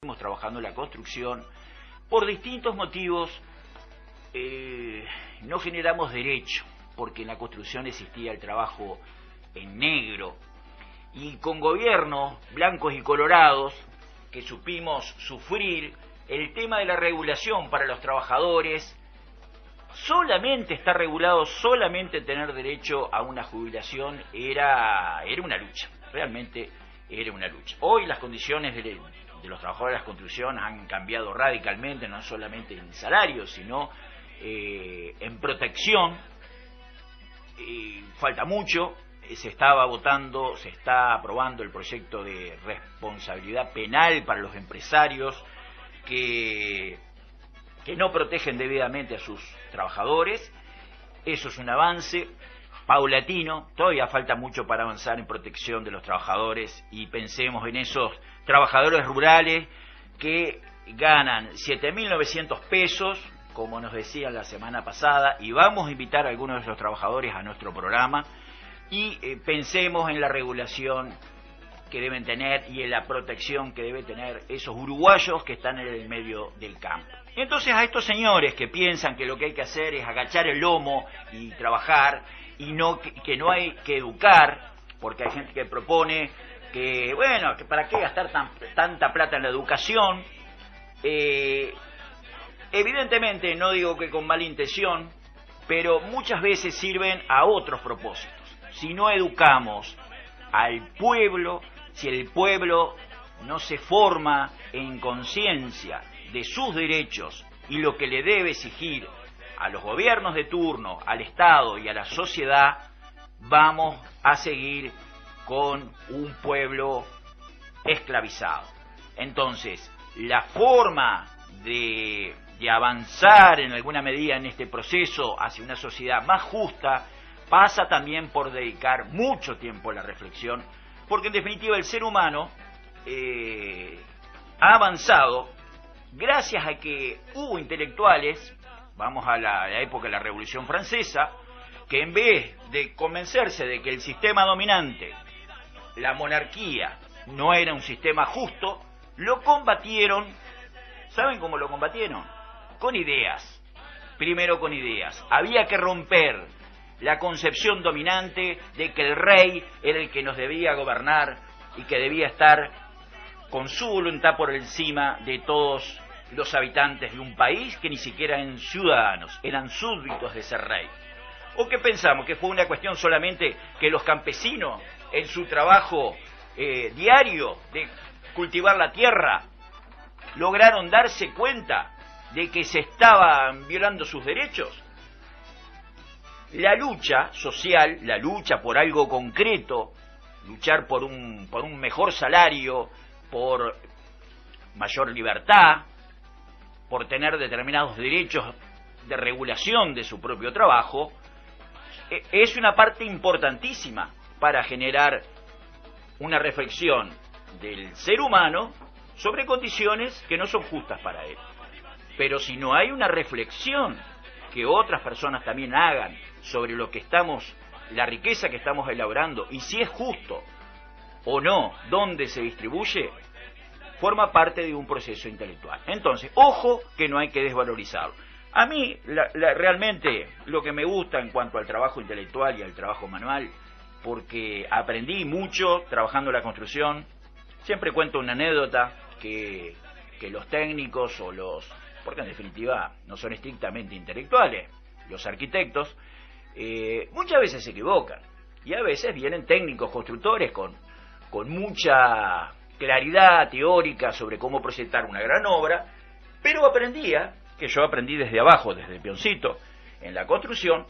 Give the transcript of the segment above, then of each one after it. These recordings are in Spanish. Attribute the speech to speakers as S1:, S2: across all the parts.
S1: Estamos trabajando en la construcción. Por distintos motivos no generamos derecho, porque en la construcción existía el trabajo en negro, y con gobiernos blancos y colorados que supimos sufrir el tema de la regulación para los trabajadores. Solamente está regulado, solamente tener derecho a una jubilación era una lucha, realmente era una lucha. Hoy las condiciones de los trabajadores de la construcción han cambiado radicalmente, no solamente en salario, sino en protección. Falta mucho, se está aprobando el proyecto de responsabilidad penal para los empresarios que no protegen debidamente a sus trabajadores. Eso es un avance paulatino, todavía falta mucho para avanzar en protección de los trabajadores, y pensemos en esos trabajadores rurales que ganan 7.900 pesos, como nos decían la semana pasada, y vamos a invitar a algunos de esos trabajadores a nuestro programa, y pensemos en la regulación que deben tener y en la protección que deben tener esos uruguayos que están en el medio del campo. Y entonces a estos señores que piensan que lo que hay que hacer es agachar el lomo y trabajar, y que no hay que educar, porque hay gente que propone que, bueno, que para qué gastar tanta plata en la educación. Evidentemente, no digo que con mala intención, pero muchas veces sirven a otros propósitos. Si no educamos al pueblo, si el pueblo no se forma en conciencia de sus derechos y lo que le debe exigir a los gobiernos de turno, al Estado y a la sociedad, vamos a seguir con un pueblo esclavizado. Entonces, la forma de avanzar en alguna medida en este proceso hacia una sociedad más justa pasa también por dedicar mucho tiempo a la reflexión, porque en definitiva el ser humano ha avanzado gracias a que hubo intelectuales, vamos a la época de la Revolución Francesa, que en vez de convencerse de que el sistema dominante, la monarquía, no era un sistema justo, lo combatieron. ¿Saben cómo lo combatieron? Con ideas. Primero con ideas. Había que romper la concepción dominante de que el rey era el que nos debía gobernar y que debía estar con su voluntad por encima de todos los habitantes de un país que ni siquiera eran ciudadanos, eran súbditos de ese rey. ¿O qué pensamos? ¿Que fue una cuestión solamente que los campesinos en su trabajo diario de cultivar la tierra lograron darse cuenta de que se estaban violando sus derechos? La lucha social, la lucha por algo concreto, luchar por un mejor salario, por mayor libertad, por tener determinados derechos de regulación de su propio trabajo, es una parte importantísima para generar una reflexión del ser humano sobre condiciones que no son justas para él. Pero si no hay una reflexión que otras personas también hagan sobre lo que la riqueza que estamos elaborando, y si es justo o no, dónde se distribuye, forma parte de un proceso intelectual. Entonces, ojo que no hay que desvalorizarlo. A mí, realmente, lo que me gusta en cuanto al trabajo intelectual y al trabajo manual, porque aprendí mucho trabajando en la construcción. Siempre cuento una anécdota que los técnicos porque en definitiva no son estrictamente intelectuales, los arquitectos, muchas veces se equivocan, y a veces vienen técnicos constructores con mucha claridad teórica sobre cómo proyectar una gran obra, pero yo aprendí desde abajo, desde el peoncito, en la construcción,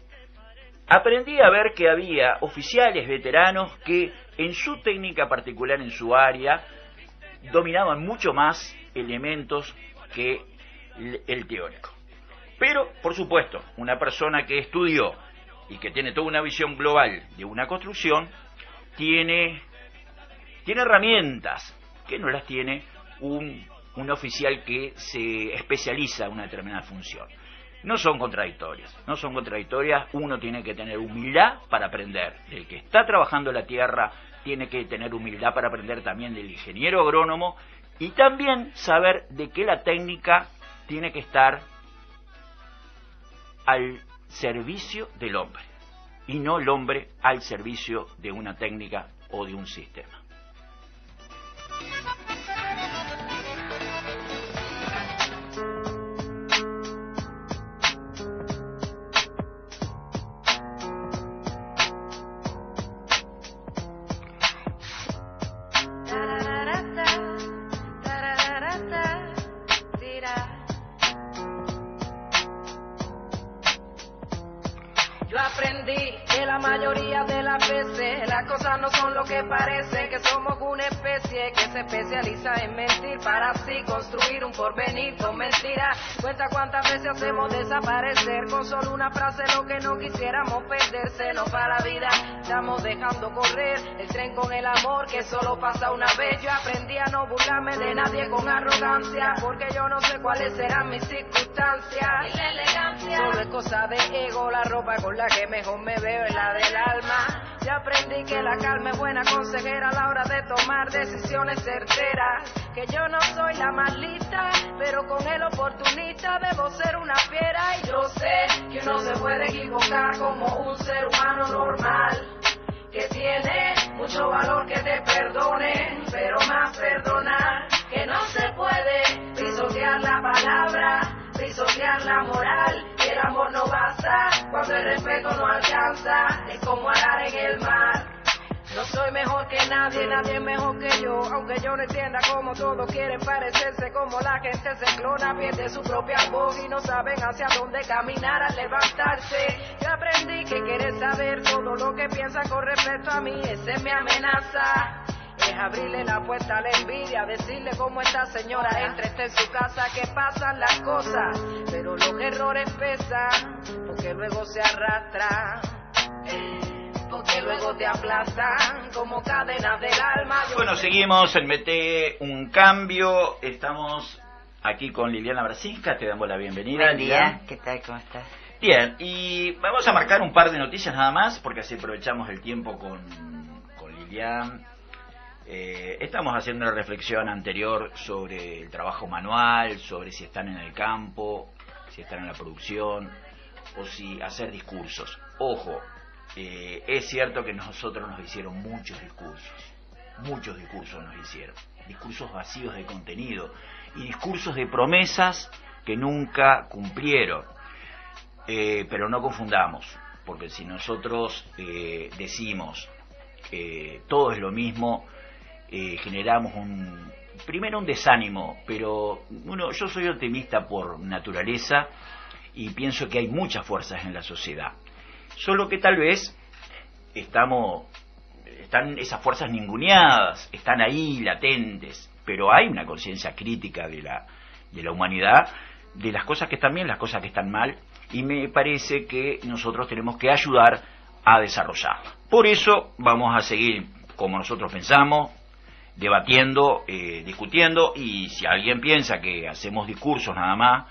S1: aprendí a ver que había oficiales veteranos que en su técnica particular, en su área, dominaban mucho más elementos que el teórico. Pero, por supuesto, una persona que estudió y que tiene toda una visión global de una construcción, tiene herramientas que no las tiene un oficial que se especializa en una determinada función. No son contradictorias, uno tiene que tener humildad para aprender. El que está trabajando la tierra tiene que tener humildad para aprender también del ingeniero agrónomo Y también saber de que la técnica tiene que estar al servicio del hombre y no el hombre al servicio de una técnica o de un sistema.
S2: Yo aprendí que la mayoría de las veces las cosas no son lo que parece, que somos una especie que se especializa en mentir para así construir un porvenir con mentiras. Cuenta cuántas veces hacemos desaparecer con solo una frase lo que no quisiéramos perderse. No para la vida, estamos dejando correr el tren con el amor que solo pasa una vez. Yo aprendí a no burlarme de nadie con arrogancia, porque yo no sé cuáles serán mis circunstancias. Y la elegancia solo es cosa de ego, la ropa con la que mejor me veo es la del alma. Ya aprendí que la calma es buena consejera a la hora de tomar decisiones certeras. Que yo no soy la más lista, pero con el oportunista debo ser una fiera. Y yo sé que uno se puede equivocar como un ser humano normal, que tiene mucho valor que te perdonen, pero más perdonar que no se puede pisotear la palabra, pisotear la moral. El amor no basta cuando el respeto no alcanza, es como arar en el mar. No soy mejor que nadie, nadie es mejor que yo, aunque yo no entienda cómo todos quieren parecerse, como la gente se clona, pierde su propia voz y no saben hacia dónde caminar al levantarse. Yo aprendí que querer saber todo lo que piensa con respecto a mí, esa es mi amenaza. Es abrirle la puerta a la envidia, decirle cómo esta señora entra, está en su casa, que pasan las cosas, pero los errores pesan, porque luego se arrastran, porque luego te aplastan como cadenas del alma.
S1: Bueno, seguimos en Mete un Cambio, estamos aquí con Liliana Brasinska, te damos la bienvenida.
S3: Buen día, ¿qué tal? ¿Cómo estás?
S1: Bien, y vamos a marcar un par de noticias nada más, porque así aprovechamos el tiempo con Liliana. Estamos haciendo una reflexión anterior sobre el trabajo manual, sobre si están en el campo, si están en la producción o si hacer discursos. Ojo, es cierto que nosotros nos hicieron muchos discursos nos hicieron, discursos vacíos de contenido y discursos de promesas que nunca cumplieron, pero no confundamos, porque si nosotros decimos que todo es lo mismo, generamos primero un desánimo, pero yo soy optimista por naturaleza y pienso que hay muchas fuerzas en la sociedad, solo que tal vez están esas fuerzas ninguneadas, están ahí latentes, pero hay una conciencia crítica de la humanidad, de las cosas que están bien, las cosas que están mal, y me parece que nosotros tenemos que ayudar a desarrollarla. Por eso vamos a seguir como nosotros pensamos, debatiendo, discutiendo, y si alguien piensa que hacemos discursos nada más,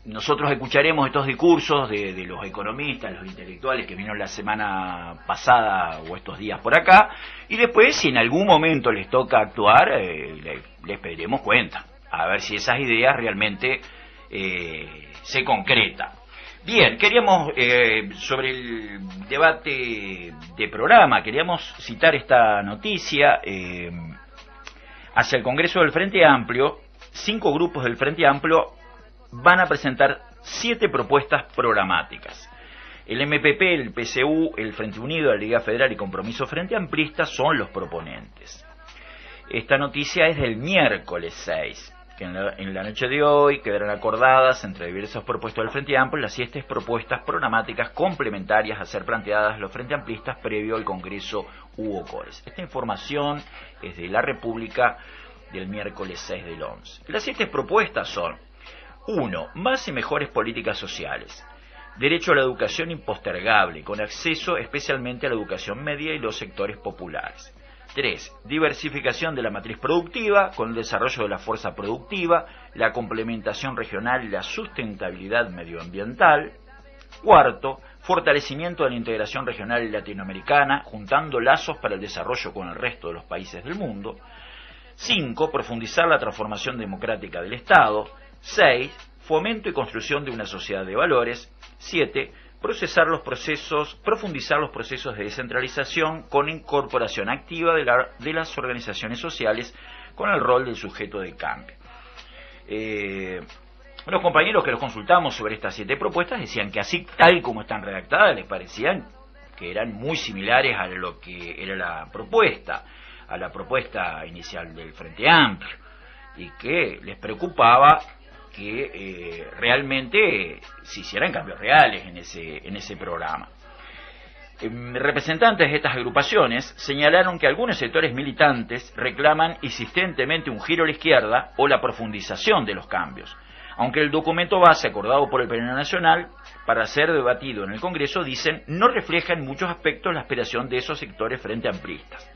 S1: nosotros escucharemos estos discursos de los economistas, los intelectuales que vinieron la semana pasada o estos días por acá, y después si en algún momento les toca actuar, les pediremos cuenta, a ver si esas ideas realmente se concretan. Bien, queríamos, sobre el debate de programa, queríamos citar esta noticia. Hacia el Congreso del Frente Amplio, 5 grupos del Frente Amplio van a presentar 7 propuestas programáticas. El MPP, el PSU, el Frente Unido, la Liga Federal y Compromiso Frente Amplista son los proponentes. Esta noticia es del miércoles 6. Que en la noche de hoy quedarán acordadas entre diversas propuestas del Frente Amplio las 7 propuestas programáticas complementarias a ser planteadas los Frente Amplistas previo al Congreso Hugo Cores. Esta información es de La República del miércoles 6 del 11. Las 7 propuestas son: 1. Más y mejores políticas sociales. Derecho a la educación impostergable, con acceso especialmente a la educación media y los sectores populares. 3. Diversificación de la matriz productiva con el desarrollo de la fuerza productiva, la complementación regional y la sustentabilidad medioambiental. 4. fortalecimiento de la integración regional latinoamericana, juntando lazos para el desarrollo con el resto de los países del mundo. 5. Profundizar la transformación democrática del Estado. 6. Fomento y construcción de una sociedad de valores. 7. Profundizar los procesos de descentralización con incorporación activa de las organizaciones sociales con el rol del sujeto de cambio. Los compañeros que los consultamos sobre estas 7 propuestas decían que así tal como están redactadas les parecían que eran muy similares a lo que era la propuesta inicial del Frente Amplio, y que les preocupaba que realmente se hicieran cambios reales en ese programa. Representantes de estas agrupaciones señalaron que algunos sectores militantes reclaman insistentemente un giro a la izquierda o la profundización de los cambios, aunque el documento base acordado por el Plenario Nacional para ser debatido en el Congreso, dicen, no refleja en muchos aspectos la aspiración de esos sectores frente amplistas.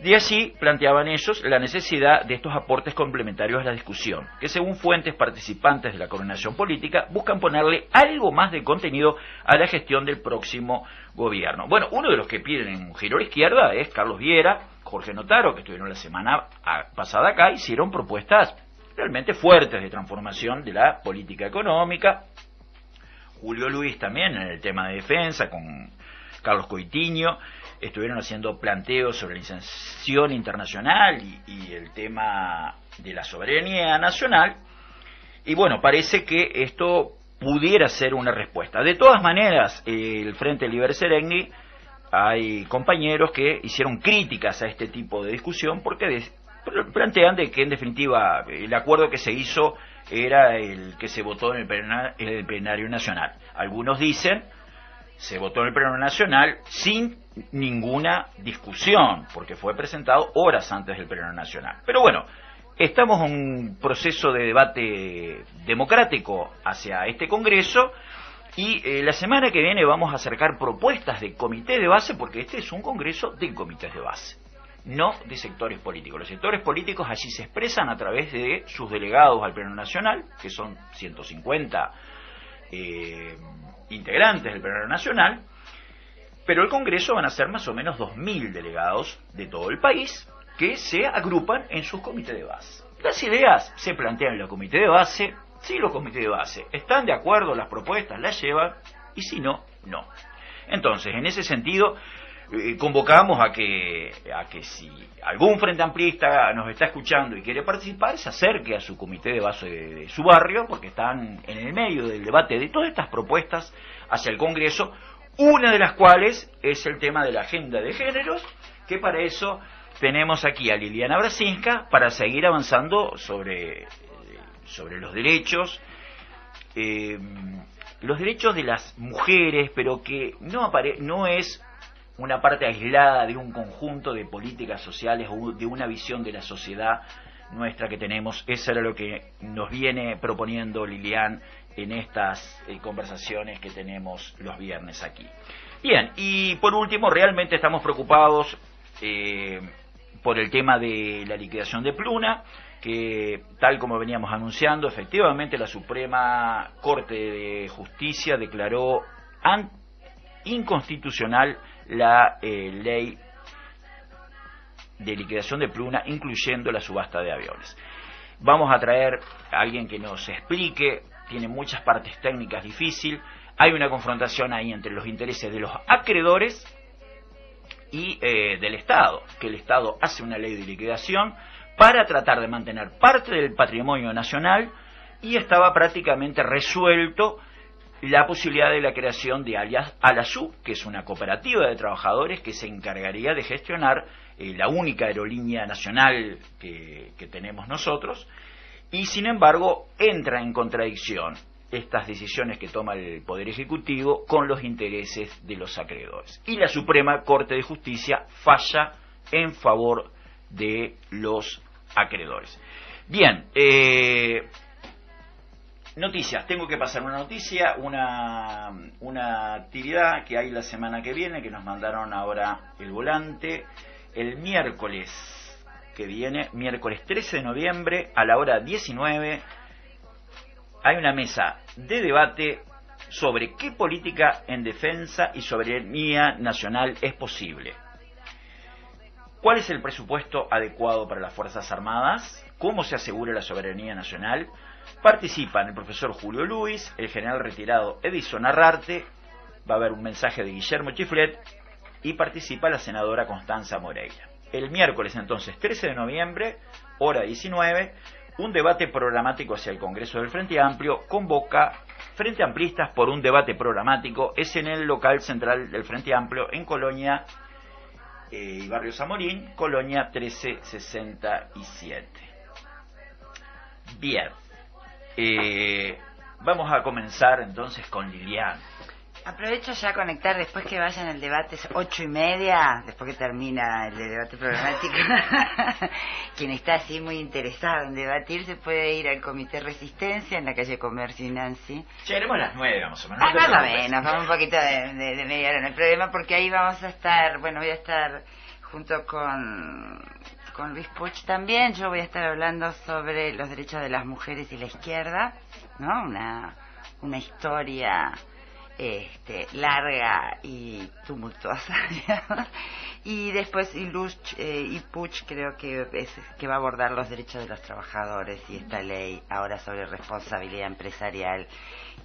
S1: De allí planteaban ellos la necesidad de estos aportes complementarios a la discusión, que según fuentes participantes de la coordinación política buscan ponerle algo más de contenido a la gestión del próximo gobierno. Bueno, uno de los que piden un giro a la izquierda es Carlos Viera, Jorge Notaro, que estuvieron la semana pasada acá, hicieron propuestas realmente fuertes de transformación de la política económica. Julio Luis también en el tema de defensa, con Carlos Coitiño, estuvieron haciendo planteos sobre la inserción internacional y el tema de la soberanía nacional, y bueno, parece que esto pudiera ser una respuesta. De todas maneras, el Frente Liber Seregni, hay compañeros que hicieron críticas a este tipo de discusión porque plantean de que en definitiva el acuerdo que se hizo era el que se votó en el plenario nacional. Algunos dicen se votó en el plenario nacional sin ninguna discusión, porque fue presentado horas antes del plenario nacional. Pero bueno, estamos en un proceso de debate democrático hacia este Congreso, y la semana que viene vamos a acercar propuestas de comité de base, porque este es un Congreso de comités de base, no de sectores políticos. Los sectores políticos allí se expresan a través de sus delegados al Pleno Nacional, que son 150 integrantes del Pleno Nacional, pero el Congreso van a ser más o menos 2.000 delegados de todo el país que se agrupan en sus comités de base. Las ideas se plantean en los comités de base. Si los comités de base están de acuerdo, las propuestas las llevan, y si no, no. Entonces, en ese sentido, convocamos a que si algún frente amplista nos está escuchando y quiere participar, se acerque a su comité de base de su barrio, porque están en el medio del debate de todas estas propuestas hacia el Congreso, una de las cuales es el tema de la agenda de géneros, que para eso tenemos aquí a Liliana Brasinska para seguir avanzando sobre los derechos de las mujeres, pero que no es una parte aislada de un conjunto de políticas sociales o de una visión de la sociedad nuestra que tenemos. Eso era lo que nos viene proponiendo Lilian en estas conversaciones que tenemos los viernes aquí. Bien, y por último, realmente estamos preocupados por el tema de la liquidación de Pluna, que tal como veníamos anunciando, efectivamente la Suprema Corte de Justicia declaró inconstitucional la ley de liquidación de Pluna, incluyendo la subasta de aviones. Vamos a traer a alguien que nos explique, tiene muchas partes técnicas difíciles, hay una confrontación ahí entre los intereses de los acreedores y del Estado, que el Estado hace una ley de liquidación para tratar de mantener parte del patrimonio nacional, y estaba prácticamente resuelto la posibilidad de la creación de Alasú, que es una cooperativa de trabajadores que se encargaría de gestionar la única aerolínea nacional que tenemos nosotros, y sin embargo entra en contradicción estas decisiones que toma el Poder Ejecutivo con los intereses de los acreedores. Y la Suprema Corte de Justicia falla en favor de los acreedores. Bien, noticias. Tengo que pasar una noticia, una actividad que hay la semana que viene, que nos mandaron ahora el volante, el miércoles que viene, miércoles 13 de noviembre, a la hora 19, hay una mesa de debate sobre qué política en defensa y soberanía nacional es posible. ¿Cuál es el presupuesto adecuado para las Fuerzas Armadas? ¿Cómo se asegura la soberanía nacional? Participan el profesor Julio Luis, el general retirado Edison Arrarte, va a haber un mensaje de Guillermo Chiflet y participa la senadora Constanza Moreira. El miércoles entonces 13 de noviembre, hora 19, un debate programático hacia el Congreso del Frente Amplio convoca Frente Amplistas por un debate programático. Es en el local central del Frente Amplio en Colonia y Barrio Zamorín, Colonia 1367. Bien, vamos a comenzar entonces con Liliana.
S3: Aprovecho ya a conectar después que vayan al debate, es 8:30, después que termina el debate programático. Quien está así muy interesado en debatir se puede ir al Comité Resistencia en la calle Comercio y Nancy.
S1: Llegaremos a las 9 más o menos.
S3: Más o menos, vamos un poquito de media hora, no hay problema, porque ahí vamos a estar, bueno, voy a estar junto con Luis Puch también. Yo voy a estar hablando sobre los derechos de las mujeres y la izquierda, ¿no? Una historia larga y tumultuosa, digamos. Y después y Puch creo que va a abordar los derechos de los trabajadores y esta ley ahora sobre responsabilidad empresarial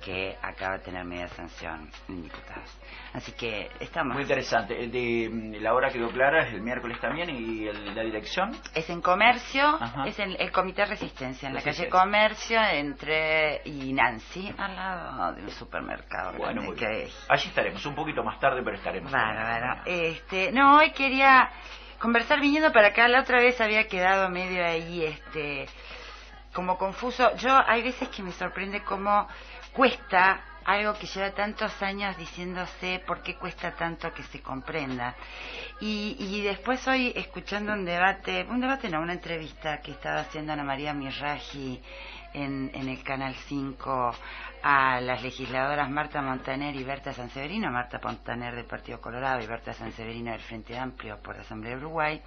S3: que acaba de tener media sanción en diputados. Así que estamos...
S1: Muy interesante. La hora quedó clara, es el miércoles también, y la dirección...
S3: Es en Comercio,
S1: Ajá.
S3: es en el Comité Resistencia, en la calle Comercio, entre y Nancy, al lado de un supermercado.
S1: Bueno, muy bien.
S3: Que...
S1: Allí estaremos, un poquito más tarde, pero estaremos.
S3: Bárbaro. No, hoy quería conversar viniendo para acá. La otra vez había quedado medio ahí, como confuso. Yo hay veces que me sorprende cómo cuesta algo que lleva tantos años diciéndose, por qué cuesta tanto que se comprenda. Y después hoy escuchando una entrevista que estaba haciendo Ana María Mirraji en el Canal 5 a las legisladoras Marta Montaner y Berta Sanseverino, Marta Montaner del Partido Colorado y Berta Sanseverino del Frente Amplio por la Asamblea de Uruguay,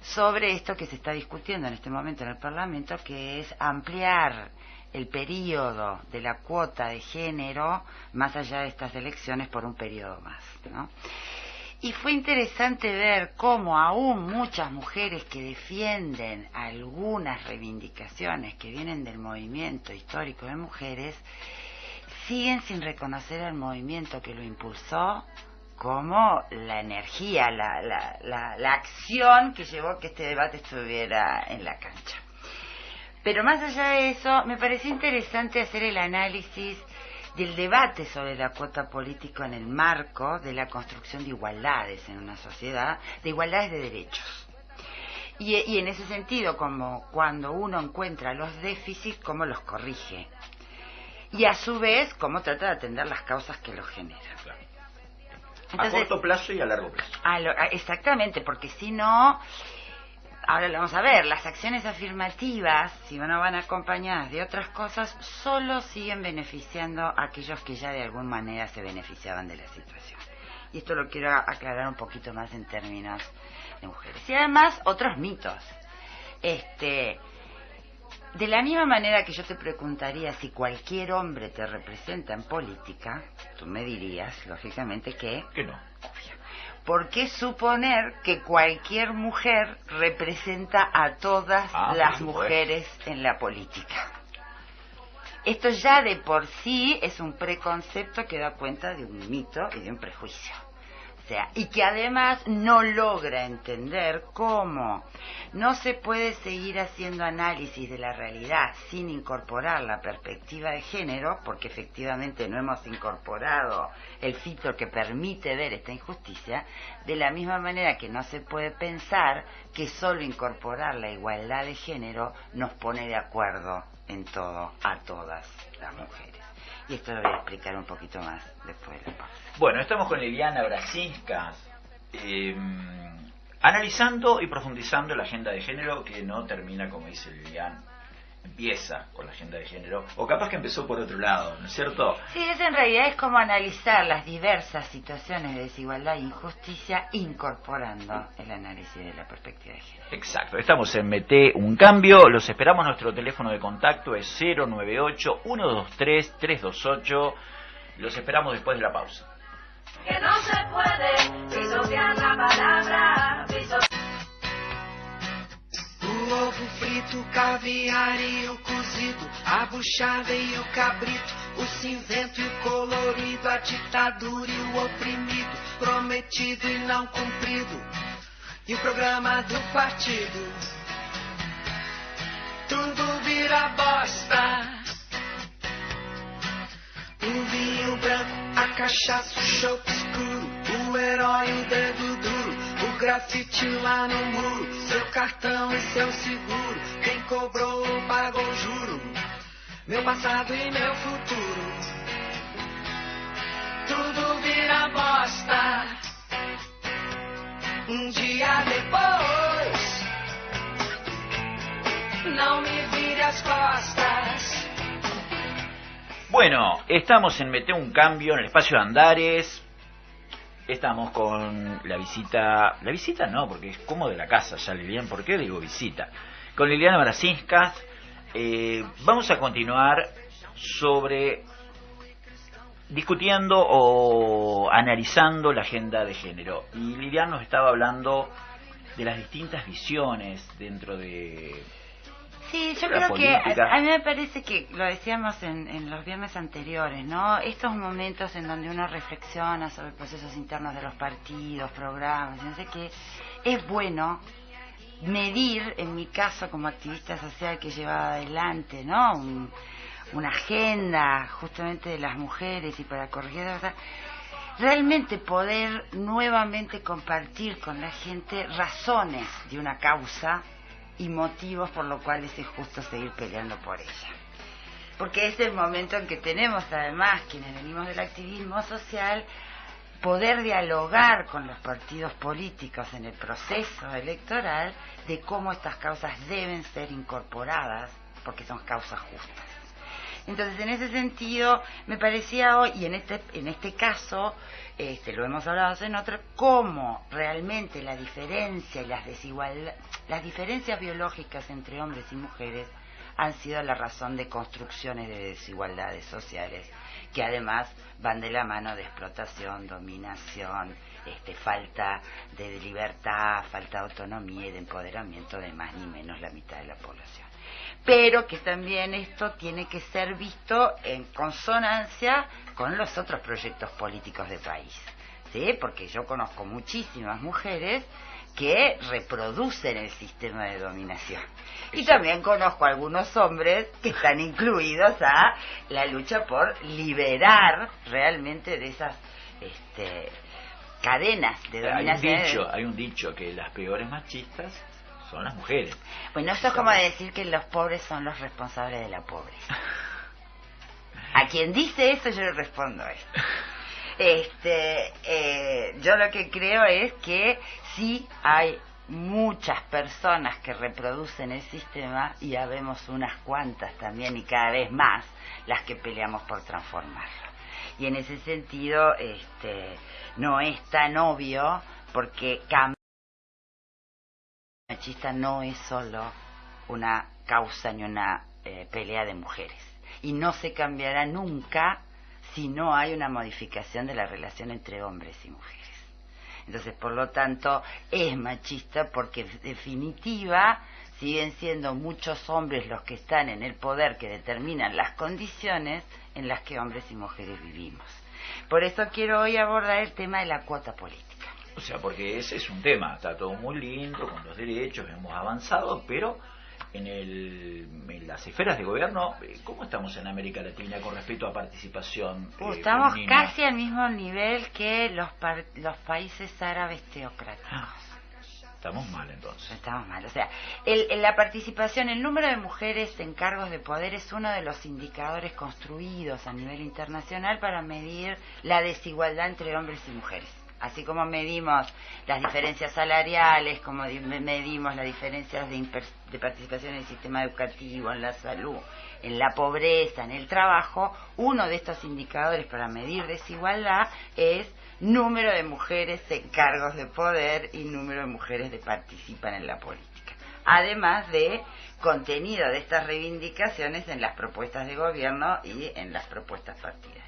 S3: sobre esto que se está discutiendo en este momento en el Parlamento, que es ampliar el periodo de la cuota de género más allá de estas elecciones por un periodo más, ¿no? Y fue interesante ver cómo aún muchas mujeres que defienden algunas reivindicaciones que vienen del movimiento histórico de mujeres siguen sin reconocer al movimiento que lo impulsó como la energía, la acción que llevó que este debate estuviera en la cancha. Pero más allá de eso, me pareció interesante hacer el análisis del debate sobre la cuota política en el marco de la construcción de igualdades en una sociedad, de igualdades de derechos. Y en ese sentido, como cuando uno encuentra los déficits, cómo los corrige. Y a su vez, cómo trata de atender las causas que los generan.
S1: Entonces, a corto plazo y a largo plazo.
S3: Exactamente, porque si no... Ahora lo vamos a ver, las acciones afirmativas, si no van acompañadas de otras cosas, solo siguen beneficiando a aquellos que ya de alguna manera se beneficiaban de la situación. Y esto lo quiero aclarar un poquito más en términos de mujeres. Y además, otros mitos. De la misma manera que yo te preguntaría si cualquier hombre te representa en política, tú me dirías, lógicamente, que
S1: no.
S3: Obvio. ¿Por qué suponer que cualquier mujer representa a todas las mujeres en la política? Esto ya de por sí es un preconcepto que da cuenta de un mito y de un prejuicio. O sea, y que además no logra entender cómo no se puede seguir haciendo análisis de la realidad sin incorporar la perspectiva de género, porque efectivamente no hemos incorporado el filtro que permite ver esta injusticia, de la misma manera que no se puede pensar que solo incorporar la igualdad de género nos pone de acuerdo en todo a todas las mujeres. Y esto lo voy a explicar un poquito más después de la pausa.
S1: Bueno, estamos con Liliana Brasinska, analizando y profundizando la agenda de género, que no termina, como dice Liliana, empieza con la agenda de género, o capaz que empezó por otro lado, ¿no es cierto?
S3: Sí, eso en realidad es como analizar las diversas situaciones de desigualdad e injusticia incorporando el análisis de la perspectiva de género.
S1: Exacto, estamos en Mete un Cambio, los esperamos, nuestro teléfono de contacto es 098-123-328, Los esperamos después de la pausa.
S2: Que no se puede pisotear la palabra,
S4: O ovo frito, o caviar e o cozido, a buchada e o cabrito, o cinzento e o colorido, a ditadura e o oprimido, prometido e não cumprido, e o programa do partido. Tudo vira bosta. O vinho branco, a cachaça, o chope escuro, o herói, o dedo duro, o grafite lá no muro, seu cartão e seu seguro, quem cobrou pagou o juro, meu passado e meu futuro. Tudo vira bosta. Um dia depois, não me vire as costas.
S1: Bueno, estamos en Mete un Cambio en el espacio de Andares. Estamos con la visita no, porque es como de la casa ya, Liliana, ¿por qué digo visita? Con Liliana Brasinskas. Vamos a continuar discutiendo o analizando la agenda de género. Y Liliana nos estaba hablando de las distintas visiones dentro de...
S3: Sí, yo
S1: la
S3: creo que
S1: política.
S3: a mí me parece que lo decíamos en los viernes anteriores, ¿no? Estos momentos en donde uno reflexiona sobre procesos internos de los partidos, programas, no sé qué, es bueno medir, en mi caso como activista social que lleva adelante, ¿no? Una agenda justamente de las mujeres y para corregir, o sea, realmente poder nuevamente compartir con la gente razones de una causa y motivos por los cuales es justo seguir peleando por ella. Porque es el momento en que tenemos, además, quienes venimos del activismo social, poder dialogar con los partidos políticos en el proceso electoral de cómo estas causas deben ser incorporadas, porque son causas justas. Entonces, en ese sentido, me parecía hoy, y en este caso, lo hemos hablado en otro, cómo realmente la diferencia y las diferencias biológicas entre hombres y mujeres han sido la razón de construcciones de desigualdades sociales, que además van de la mano de explotación, dominación, falta de libertad, falta de autonomía y de empoderamiento de más ni menos la mitad de la población. Pero que también esto tiene que ser visto en consonancia con los otros proyectos políticos de país, ¿sí? Porque yo conozco muchísimas mujeres que reproducen el sistema de dominación. Y también conozco algunos hombres que están incluidos a la lucha por liberar realmente de esas cadenas de dominación.
S1: Hay un dicho que las peores machistas son las mujeres.
S3: Bueno, esto es como decir que los pobres son los responsables de la pobreza. A quien dice eso yo le respondo esto. Yo lo que creo es que sí hay muchas personas que reproducen el sistema y habemos unas cuantas también y cada vez más las que peleamos por transformarlo. Y en ese sentido no es tan obvio porque machista no es solo una causa ni una pelea de mujeres y no se cambiará nunca si no hay una modificación de la relación entre hombres y mujeres. Entonces, por lo tanto, es machista porque en definitiva siguen siendo muchos hombres los que están en el poder que determinan las condiciones en las que hombres y mujeres vivimos. Por eso quiero hoy abordar el tema de la cuota política.
S1: O sea, porque ese es un tema, está todo muy lindo, con los derechos, hemos avanzado, pero en las esferas de gobierno, ¿cómo estamos en América Latina con respecto a participación
S3: estamos
S1: femenina?
S3: Casi al mismo nivel que los países árabes teocráticos.
S1: Estamos mal entonces.
S3: Estamos mal, o sea, la participación, el número de mujeres en cargos de poder es uno de los indicadores construidos a nivel internacional para medir la desigualdad entre hombres y mujeres. Así como medimos las diferencias salariales, como medimos las diferencias de participación en el sistema educativo, en la salud, en la pobreza, en el trabajo, uno de estos indicadores para medir desigualdad es número de mujeres en cargos de poder y número de mujeres que participan en la política. Además de contenido de estas reivindicaciones en las propuestas de gobierno y en las propuestas partidarias.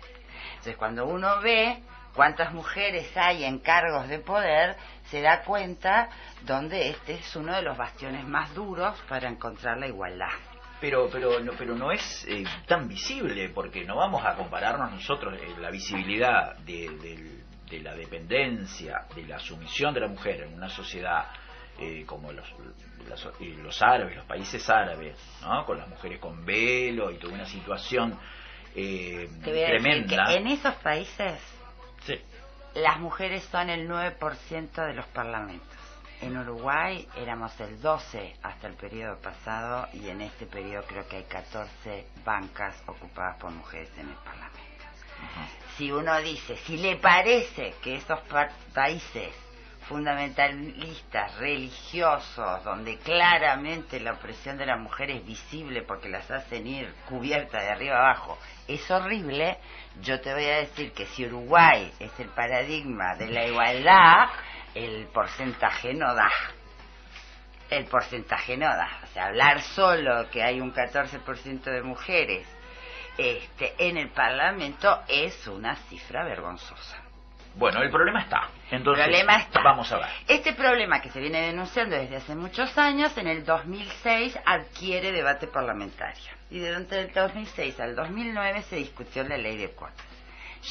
S3: Entonces, cuando uno ve cuántas mujeres hay en cargos de poder, se da cuenta donde este es uno de los bastiones más duros para encontrar la igualdad.
S1: Pero no es tan visible, porque no vamos a compararnos nosotros la visibilidad de la dependencia, de la sumisión de la mujer en una sociedad como los árabes, los países árabes, ¿no? Con las mujeres con velo y toda una situación
S3: Te voy a
S1: tremenda.
S3: decir que en esos países
S1: Sí.
S3: las mujeres son el 9% de los parlamentos. En Uruguay éramos el 12 hasta el periodo pasado, y en este periodo creo que hay 14 bancas ocupadas por mujeres en el Parlamento. Si uno dice, si le parece que esos países fundamentalistas, religiosos, donde claramente la opresión de la mujer es visible porque las hacen ir cubiertas de arriba abajo, es horrible, yo te voy a decir que si Uruguay es el paradigma de la igualdad, el porcentaje no da. El porcentaje no da. O sea, hablar solo que hay un 14% de mujeres en el Parlamento es una cifra vergonzosa.
S1: Bueno, el problema está. Entonces,
S3: Problema está.
S1: vamos a ver.
S3: Este problema, que se viene denunciando desde hace muchos años, en el 2006 adquiere debate parlamentario. Y durante el 2006 al 2009 se discutió la ley de cuotas.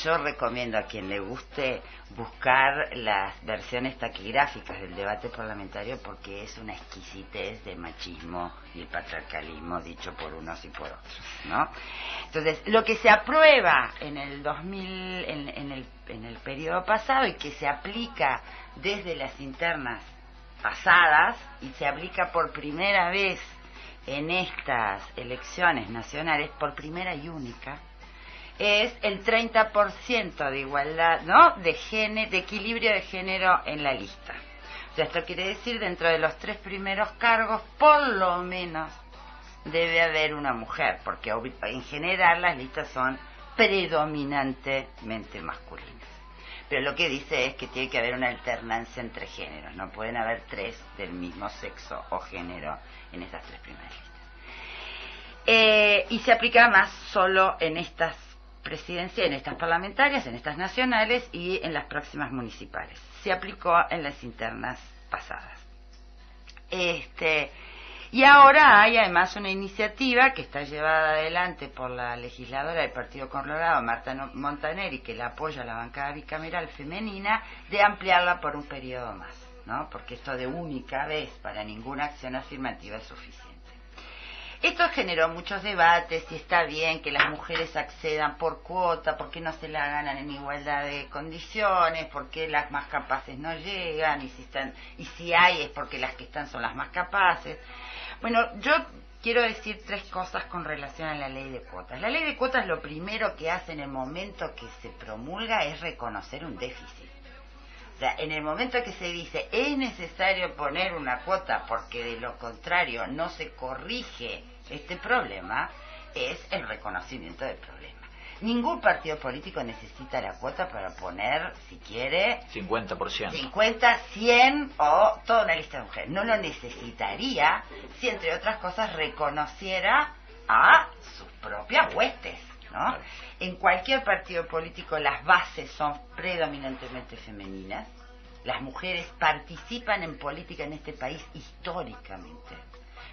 S3: Yo recomiendo a quien le guste buscar las versiones taquigráficas del debate parlamentario, porque es una exquisitez de machismo y el patriarcalismo dicho por unos y por otros, ¿no? Entonces, lo que se aprueba en el 2000, en el periodo pasado, y que se aplica desde las internas pasadas y se aplica por primera vez en estas elecciones nacionales, por primera y única, es el 30% de igualdad, ¿no?, de equilibrio de género en la lista. O sea, esto quiere decir, dentro de los 3 primeros cargos, por lo menos debe haber una mujer, porque en general las listas son predominantemente masculinas. Pero lo que dice es que tiene que haber una alternancia entre géneros, no pueden haber 3 del mismo sexo o género en esas 3 primeras listas. Y se aplica más solo en estas presidenciales, en estas parlamentarias, en estas nacionales y en las próximas municipales. Se aplicó en las internas pasadas. Y ahora hay además una iniciativa que está llevada adelante por la legisladora del Partido Colorado, Marta Montaneri, que la apoya a la bancada bicameral femenina, de ampliarla por un periodo más, ¿no? Porque esto de única vez para ninguna acción afirmativa es suficiente. Esto generó muchos debates, si está bien que las mujeres accedan por cuota, por qué no se la ganan en igualdad de condiciones, por qué las más capaces no llegan, y si hay es porque las que están son las más capaces. Bueno, yo quiero decir 3 cosas con relación a la ley de cuotas. La ley de cuotas, lo primero que hace en el momento que se promulga es reconocer un déficit. O sea, en el momento que se dice es necesario poner una cuota porque de lo contrario no se corrige este problema, es el reconocimiento del problema. Ningún partido político necesita la cuota para poner, si quiere,
S1: 50%.
S3: 50, 100 o toda una lista de mujeres. No lo necesitaría si, entre otras cosas, reconociera a sus propias huestes, ¿no?
S1: Claro.
S3: En cualquier partido político las bases son predominantemente femeninas. Las mujeres participan en política en este país históricamente.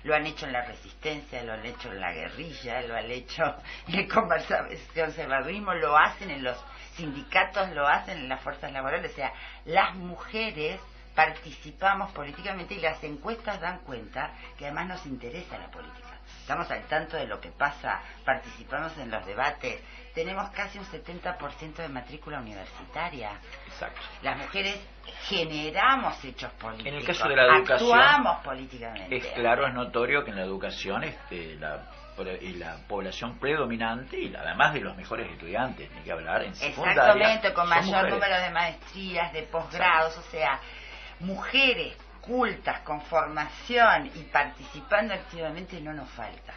S3: Lo han hecho en la resistencia, lo han hecho en la guerrilla, lo han hecho en el conservadurismo, lo hacen en los sindicatos, lo hacen en las fuerzas laborales. O sea, las mujeres participamos políticamente y las encuestas dan cuenta que además nos interesa la política. Estamos al tanto de lo que pasa, participamos en los debates, tenemos casi un 70% de matrícula universitaria.
S1: Exacto.
S3: Las mujeres generamos hechos políticos.
S1: En el caso de la educación,
S3: actuamos políticamente.
S1: Es claro, es notorio que en la educación la población predominante, y además de los mejores estudiantes, ni que hablar, en secundaria,
S3: exactamente, con mayor
S1: mujeres.
S3: número de maestrías, de posgrados, o sea, mujeres cultas, con formación y participando activamente no nos falta.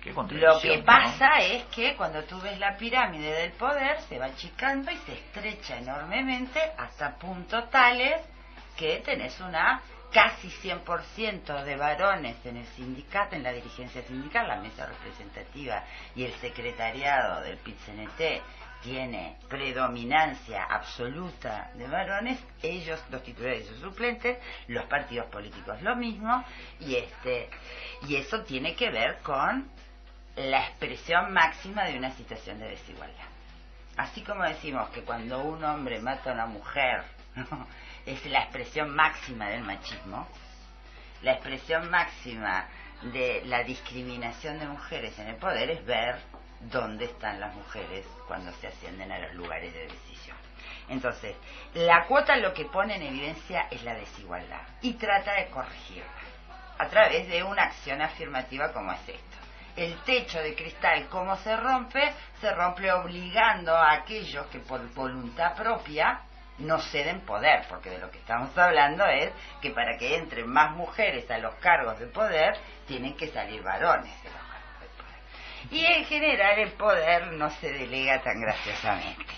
S1: Qué
S3: Lo
S1: contradicción,
S3: que pasa es que cuando tú ves la pirámide del poder se va achicando y se estrecha enormemente hasta puntos tales que tenés una casi 100% de varones en el sindicato, en la dirigencia sindical, la mesa representativa y el secretariado del PIT-CNT tiene predominancia absoluta de varones, ellos, los titulares y sus suplentes, los partidos políticos lo mismo, y eso tiene que ver con la expresión máxima de una situación de desigualdad. Así como decimos que cuando un hombre mata a una mujer, ¿no?, es la expresión máxima del machismo, la expresión máxima de la discriminación de mujeres en el poder es ver dónde están las mujeres cuando se ascienden a los lugares de decisión. Entonces, la cuota lo que pone en evidencia es la desigualdad y trata de corregirla a través de una acción afirmativa como es esto. El techo de cristal, ¿cómo se rompe? Se rompe obligando a aquellos que por voluntad propia no ceden poder, porque de lo que estamos hablando es que para que entren más mujeres a los cargos de poder, tienen que salir varones de los cargos de poder. Y en general el poder no se delega tan graciosamente,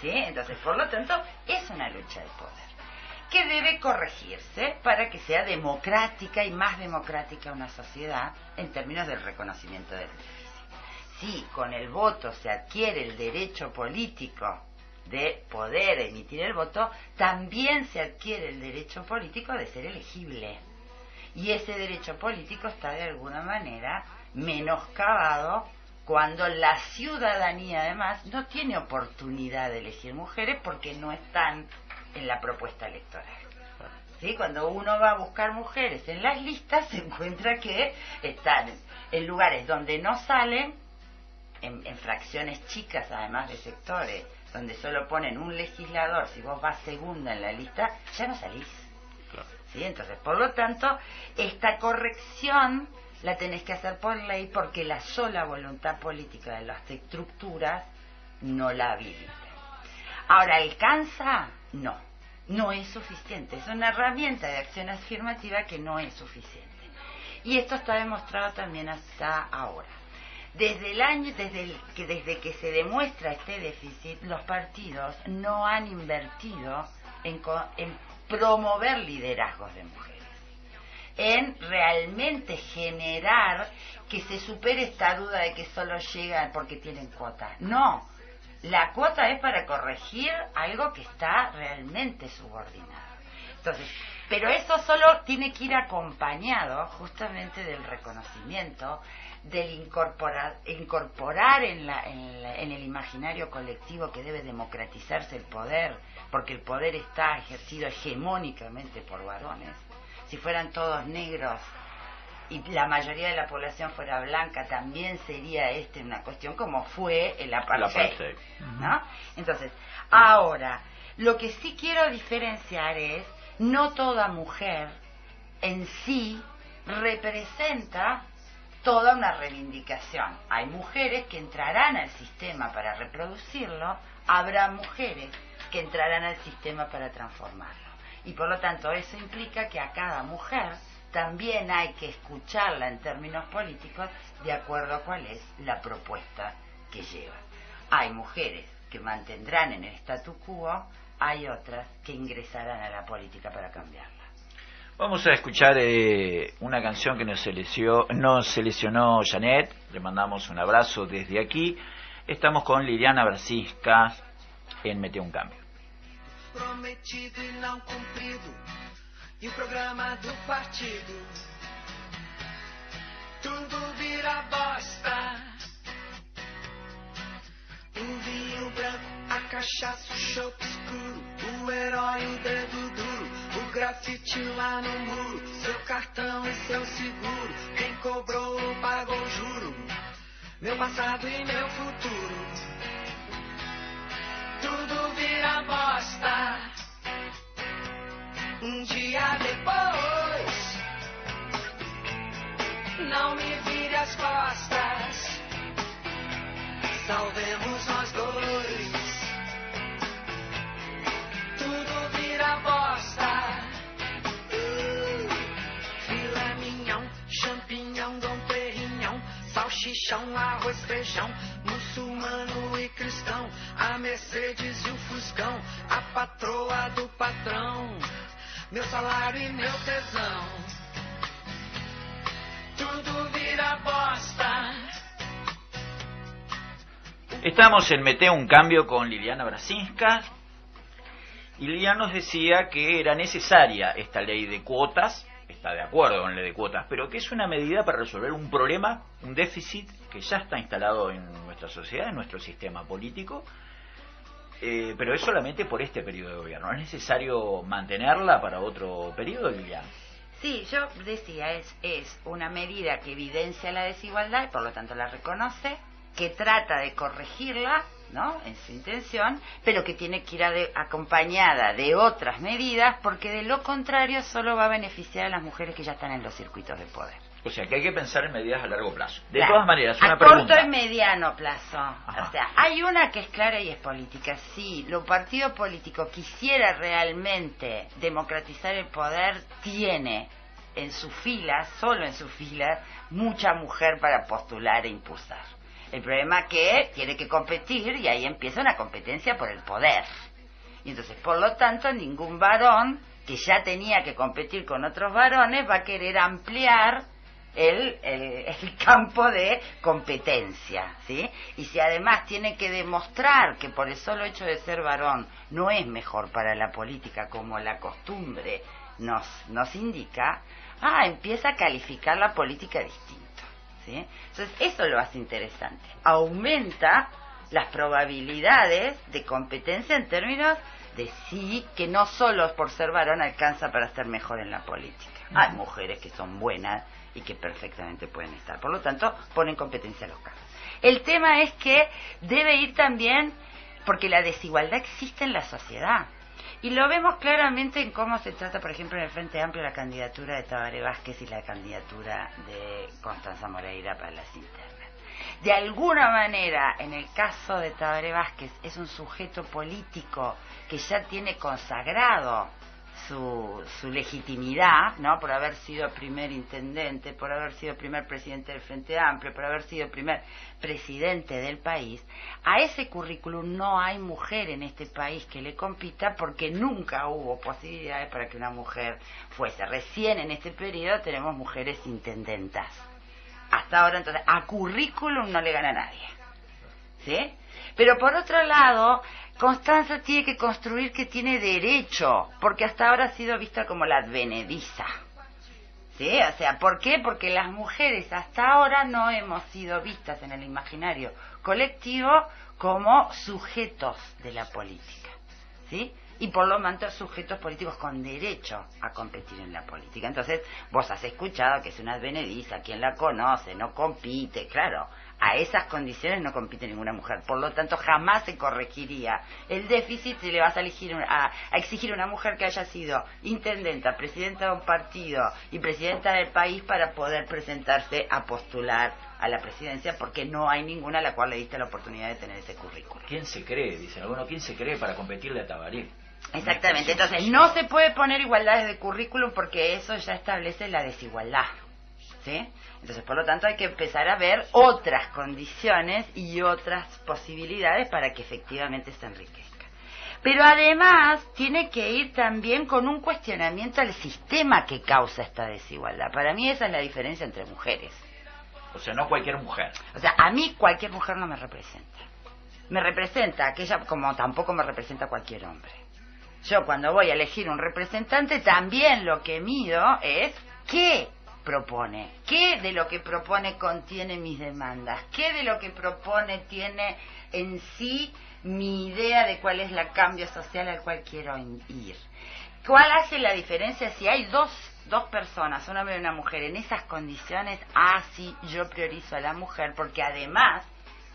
S3: ¿sí? Entonces, por lo tanto, es una lucha de poder que debe corregirse para que sea democrática y más democrática una sociedad en términos del reconocimiento del beneficio. Si con el voto se adquiere el derecho político de poder emitir el voto, también se adquiere el derecho político de ser elegible. Y ese derecho político está de alguna manera menoscabado cuando la ciudadanía además no tiene oportunidad de elegir mujeres porque no están en la propuesta electoral. ¿Sí? Cuando uno va a buscar mujeres en las listas, se encuentra que están en lugares donde no salen, en fracciones chicas además de sectores, donde solo ponen un legislador. Si vos vas segunda en la lista, ya no salís. Claro. ¿Sí? Entonces, por lo tanto, esta corrección la tenés que hacer por ley, porque la sola voluntad política de las estructuras no la habilita. Ahora, ¿alcanza? No es suficiente. Es una herramienta de acción afirmativa que no es suficiente. Y esto está demostrado también hasta ahora. Desde que se demuestra este déficit, los partidos no han invertido en promover liderazgos de mujeres, en realmente generar que se supere esta duda de que solo llegan porque tienen cuota. No, la cuota es para corregir algo que está realmente subordinado. Entonces, pero eso solo tiene que ir acompañado justamente del reconocimiento, del incorporar en el imaginario colectivo que debe democratizarse el poder, porque el poder está ejercido hegemónicamente por varones. Si fueran todos negros y la mayoría de la población fuera blanca, también sería una cuestión como fue el apartheid, ¿no? Entonces, ahora, lo que sí quiero diferenciar es, no toda mujer en sí representa toda una reivindicación. Hay mujeres que entrarán al sistema para reproducirlo, habrá mujeres que entrarán al sistema para transformarlo. Y por lo tanto eso implica que a cada mujer también hay que escucharla en términos políticos de acuerdo a cuál es la propuesta que lleva. Hay mujeres que mantendrán en el statu quo, hay otras que ingresarán a la política para cambiarla.
S1: Vamos a escuchar una canción que nos seleccionó Janet. Le mandamos un abrazo desde aquí. Estamos con Liliana Brasinska en Mete um Cambio.
S4: Prometido e não cumprido, e o programa do partido, tudo vira bosta. O vinho branco, a cachaça, o chope escuro, o herói, o dedo duro, o grafite lá no muro, seu cartão e seu seguro, quem cobrou pagou o juro, meu passado e meu futuro, tudo vira bosta. Um dia depois, não me vire as costas, salvemos nós dois. Tudo vira bosta. Filé mignon, champignon, Dom Perignon, salchichão, arroz, feijão, muçulmano e cristão, a Mercedes e o Fuscão, a patroa do patrão, meu salário e meu tesão. Tudo vira bosta.
S1: Estamos en Mete un Cambio con Liliana Brasinska, y Liliana nos decía que era necesaria esta ley de cuotas, está de acuerdo con la ley de cuotas, pero que es una medida para resolver un problema, un déficit que ya está instalado en nuestra sociedad, en nuestro sistema político, pero es solamente por este periodo de gobierno. ¿Es necesario mantenerla para otro periodo, Liliana?
S3: Sí, yo decía, es una medida que evidencia la desigualdad y por lo tanto la reconoce, que trata de corregirla, ¿no?, en su intención, pero que tiene que ir acompañada de otras medidas, porque de lo contrario solo va a beneficiar a las mujeres que ya están en los circuitos de poder.
S1: O sea, que hay que pensar en medidas a largo plazo. De
S3: Claro.
S1: todas maneras, una
S3: a
S1: pregunta.
S3: corto y mediano plazo.
S1: Ajá.
S3: O sea, hay una que es clara y es política. Si los partidos políticos quisiera realmente democratizar el poder, tiene en su fila, solo en su fila, mucha mujer para postular e impulsar. El problema es que tiene que competir y ahí empieza una competencia por el poder. Y entonces, por lo tanto, ningún varón que ya tenía que competir con otros varones va a querer ampliar el campo de competencia, ¿sí? Y si además tiene que demostrar que por el solo hecho de ser varón no es mejor para la política como la costumbre nos indica, empieza a calificar la política distinto. ¿Sí? Entonces eso lo hace interesante, aumenta las probabilidades de competencia en términos de sí, que no solo por ser varón alcanza para estar mejor en la política. Hay mujeres que son buenas y que perfectamente pueden estar, por lo tanto ponen competencia a los casos. El tema es que debe ir también, porque la desigualdad existe en la sociedad. Y lo vemos claramente en cómo se trata, por ejemplo, en el Frente Amplio la candidatura de Tabaré Vázquez y la candidatura de Constanza Moreira para las internas. De alguna manera, en el caso de Tabaré Vázquez, es un sujeto político que ya tiene consagrado su legitimidad, ¿no?, por haber sido primer intendente, por haber sido primer presidente del Frente Amplio, por haber sido primer presidente del país. A ese currículum no hay mujer en este país que le compita, porque nunca hubo posibilidades para que una mujer fuese. Recién en este periodo tenemos mujeres intendentas. Hasta ahora, entonces, a currículum no le gana a nadie, ¿sí? Pero por otro lado, Constanza tiene que construir que tiene derecho, porque hasta ahora ha sido vista como la advenediza, ¿sí? O sea, ¿por qué? Porque las mujeres hasta ahora no hemos sido vistas en el imaginario colectivo como sujetos de la política, ¿sí? Y por lo tanto sujetos políticos con derecho a competir en la política. Entonces, vos has escuchado que es una advenediza, quien la conoce, no compite, claro. A esas condiciones no compite ninguna mujer, por lo tanto jamás se corregiría el déficit si le vas a exigir a una mujer que haya sido intendenta, presidenta de un partido y presidenta del país para poder presentarse a postular a la presidencia, porque no hay ninguna a la cual le diste la oportunidad de tener ese currículum.
S1: ¿Quién se cree? Dicen algunos, ¿quién se cree para competirle a Tabaré?
S3: Exactamente, entonces no se puede poner igualdades de currículum porque eso ya establece la desigualdad, ¿sí? Entonces, por lo tanto, hay que empezar a ver otras condiciones y otras posibilidades para que efectivamente se enriquezca. Pero además tiene que ir también con un cuestionamiento al sistema que causa esta desigualdad. Para mí esa es la diferencia entre mujeres.
S1: O sea, no cualquier mujer.
S3: O sea, a mí cualquier mujer no me representa. Me representa aquella, como tampoco me representa cualquier hombre. Yo cuando voy a elegir un representante también lo que mido es qué propone, qué de lo que propone contiene mis demandas, qué de lo que propone tiene en sí mi idea de cuál es el cambio social al cual quiero ir. ¿Cuál hace la diferencia si hay dos personas, un hombre y una mujer, en esas condiciones? Sí, yo priorizo a la mujer porque además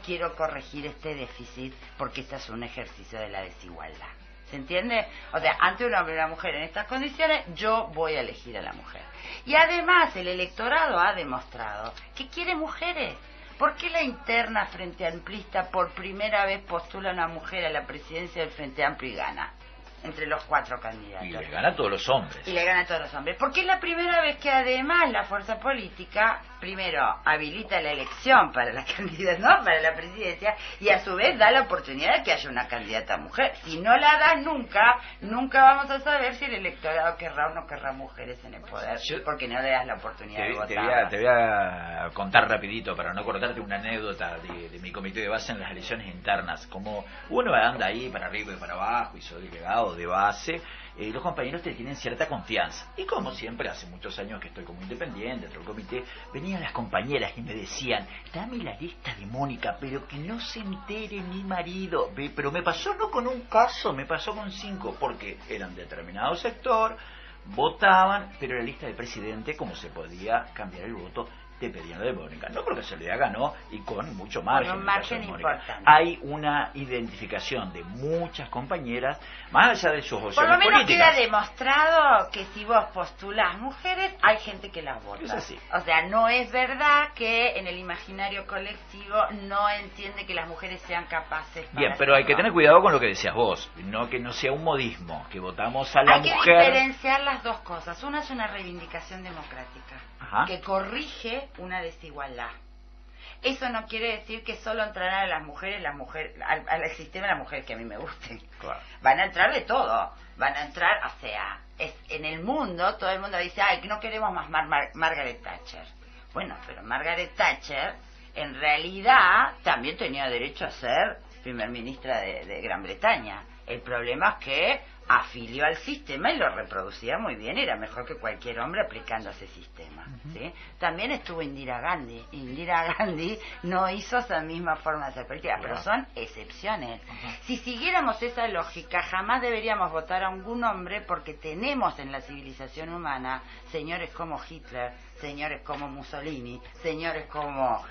S3: quiero corregir este déficit, porque este es un ejercicio de la desigualdad. ¿Se entiende? O sea, ante un hombre y una mujer en estas condiciones, yo voy a elegir a la mujer. Y además el electorado ha demostrado que quiere mujeres. ¿Por qué la interna Frente Amplista por primera vez postula a una mujer a la presidencia del Frente Amplio y gana? entre los 4 candidatos.
S1: Y le gana a todos los hombres.
S3: Y le gana a todos los hombres. Porque es la primera vez que además la fuerza política, primero, habilita la elección para la candidata, ¿no? Para la presidencia, y a su vez da la oportunidad de que haya una candidata mujer. Si no la das nunca, nunca vamos a saber si el electorado querrá o no querrá mujeres en el poder, porque no le das la oportunidad de votar.
S1: Te voy a contar rapidito, para no cortarte, una anécdota de mi comité de base en las elecciones internas. Como uno anda ahí para arriba y para abajo, y soy delegado de base, los compañeros te tienen cierta confianza. Y como siempre, hace muchos años que estoy como independiente dentro del comité, venían las compañeras y me decían: dame la lista de Mónica, pero que no se entere mi marido. Pero me pasó no con un caso, me pasó con 5, porque eran de determinado sector, votaban, pero la lista del presidente, como se podía cambiar el voto, te pedían lo de Mónica. No porque se le ganó, y con mucho margen.
S3: Con un margen importante.
S1: Hay una identificación de muchas compañeras, más allá de sus opciones
S3: políticas. Por lo menos
S1: políticas.
S3: queda demostrado que si vos postulás mujeres, hay gente que las vota.
S1: Es así.
S3: O sea, no es verdad que en el imaginario colectivo no entiende que las mujeres sean capaces.
S1: Bien, pero hay que tener cuidado con lo que decías vos, no que no sea un modismo, que votamos a la mujer.
S3: Hay que diferenciar las dos cosas. Una es una reivindicación democrática, que corrige una desigualdad. Eso no quiere decir que solo entrarán a las mujeres, al sistema de las mujeres que a mí me gusten.
S1: Claro.
S3: Van a entrar de todo. Van a entrar, o sea, en el mundo, todo el mundo dice: ay, que no queremos más Margaret Thatcher. Bueno, pero Margaret Thatcher en realidad también tenía derecho a ser primer ministra de Gran Bretaña. El problema es que afilió al sistema y lo reproducía muy bien, era mejor que cualquier hombre aplicando ese sistema. ¿Sí? También estuvo Indira Gandhi. Indira Gandhi no hizo esa misma forma de hacer política, pero son excepciones. Si siguiéramos esa lógica, jamás deberíamos votar a ningún hombre, porque tenemos en la civilización humana señores como Hitler, señores como Mussolini, señores como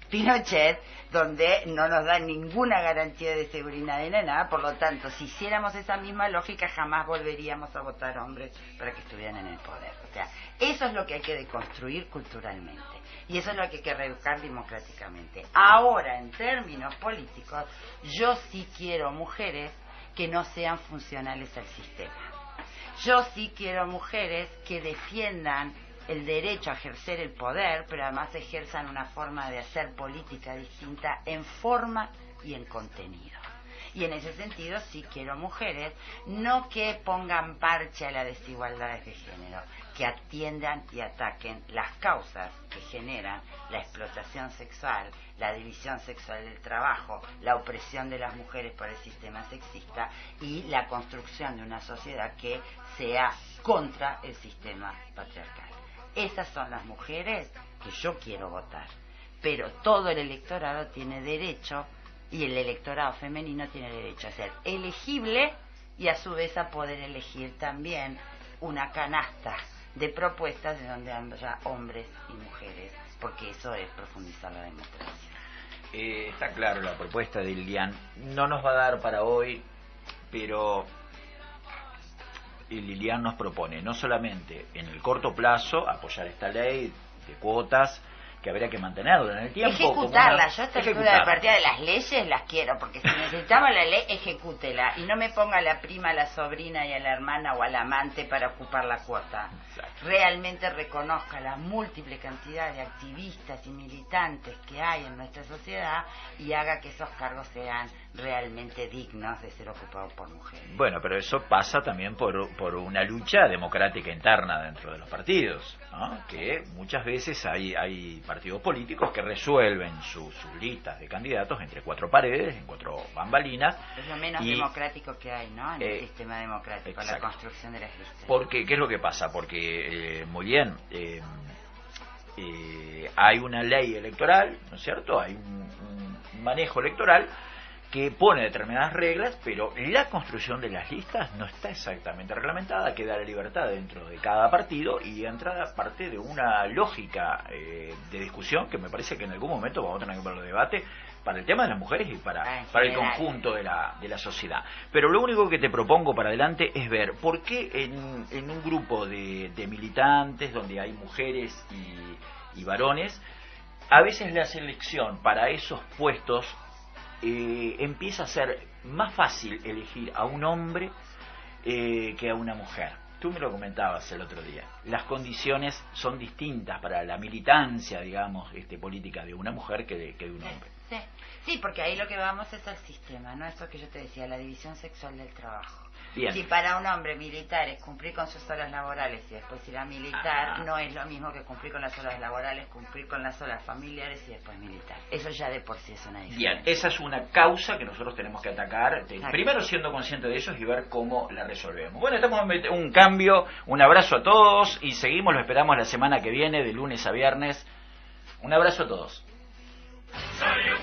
S3: Pinochet, donde no nos dan ninguna garantía de seguridad ni nada. Por lo tanto, si hiciéramos esa misma lógica, jamás volveríamos a votar hombres para que estuvieran en el poder. O sea, eso es lo que hay que deconstruir culturalmente, y eso es lo que hay que reeducar democráticamente. Ahora, en términos políticos, yo sí quiero mujeres que no sean funcionales al sistema. Yo sí quiero mujeres que defiendan el derecho a ejercer el poder, pero además ejerzan una forma de hacer política distinta en forma y en contenido. Y en ese sentido sí quiero mujeres, no que pongan parche a las desigualdades de género, que atiendan y ataquen las causas que generan la explotación sexual, la división sexual del trabajo, la opresión de las mujeres por el sistema sexista y la construcción de una sociedad que sea contra el sistema patriarcal. Esas son las mujeres que yo quiero votar, pero todo el electorado tiene derecho, y el electorado femenino tiene derecho a ser elegible y a su vez a poder elegir también una canasta de propuestas de donde haya hombres y mujeres, porque eso es profundizar la democracia.
S1: Está claro, la propuesta de Lilian no nos va a dar para hoy, pero Lilian nos propone no solamente en el corto plazo apoyar esta ley de cuotas, que habría que mantenerla en el tiempo.
S3: Ejecutarla. Yo a esta altura de partida de las leyes las quiero, porque si necesitamos la ley, ejecútela, y no me ponga a la prima, a la sobrina y a la hermana o al amante para ocupar la cuota. Exacto. Realmente reconozca la múltiple cantidad de activistas y militantes que hay en nuestra sociedad y haga que esos cargos sean realmente dignos de ser ocupados por mujeres.
S1: Bueno, pero eso pasa también por una lucha democrática interna dentro de los partidos, ¿no? Que muchas veces hay partidos políticos que resuelven sus listas de candidatos entre 4 paredes, en 4 bambalinas.
S3: Es lo menos democrático que hay, ¿no? En el sistema democrático, exacto. La construcción de las listas.
S1: Porque, ¿qué es lo que pasa? Porque, muy bien, hay una ley electoral, ¿no es cierto? Hay un manejo electoral que pone determinadas reglas, pero la construcción de las listas no está exactamente reglamentada, queda la libertad dentro de cada partido y entra parte de una lógica de discusión que me parece que en algún momento vamos a tener que poner el debate para el tema de las mujeres y para el conjunto de la sociedad. Pero lo único que te propongo para adelante es ver por qué en un grupo de militantes donde hay mujeres y varones, a veces la selección para esos puestos empieza a ser más fácil elegir a un hombre que a una mujer. Tú me lo comentabas el otro día. Las condiciones son distintas para la militancia, digamos, política de una mujer que de un hombre.
S3: Sí. Sí, porque ahí lo que vamos es al sistema, ¿no? Eso que yo te decía, la división sexual del trabajo.
S1: Bien.
S3: Si para un hombre militar es cumplir con sus horas laborales y después ir a militar, no es lo mismo que cumplir con las horas laborales, cumplir con las horas familiares y después militar. Eso ya de por sí es una diferencia.
S1: Bien, esa es una causa que nosotros tenemos que atacar, primero siendo conscientes de ellos y ver cómo la resolvemos. Bueno, estamos en un cambio, un abrazo a todos y seguimos, lo esperamos la semana que viene, de lunes a viernes. Un abrazo a todos.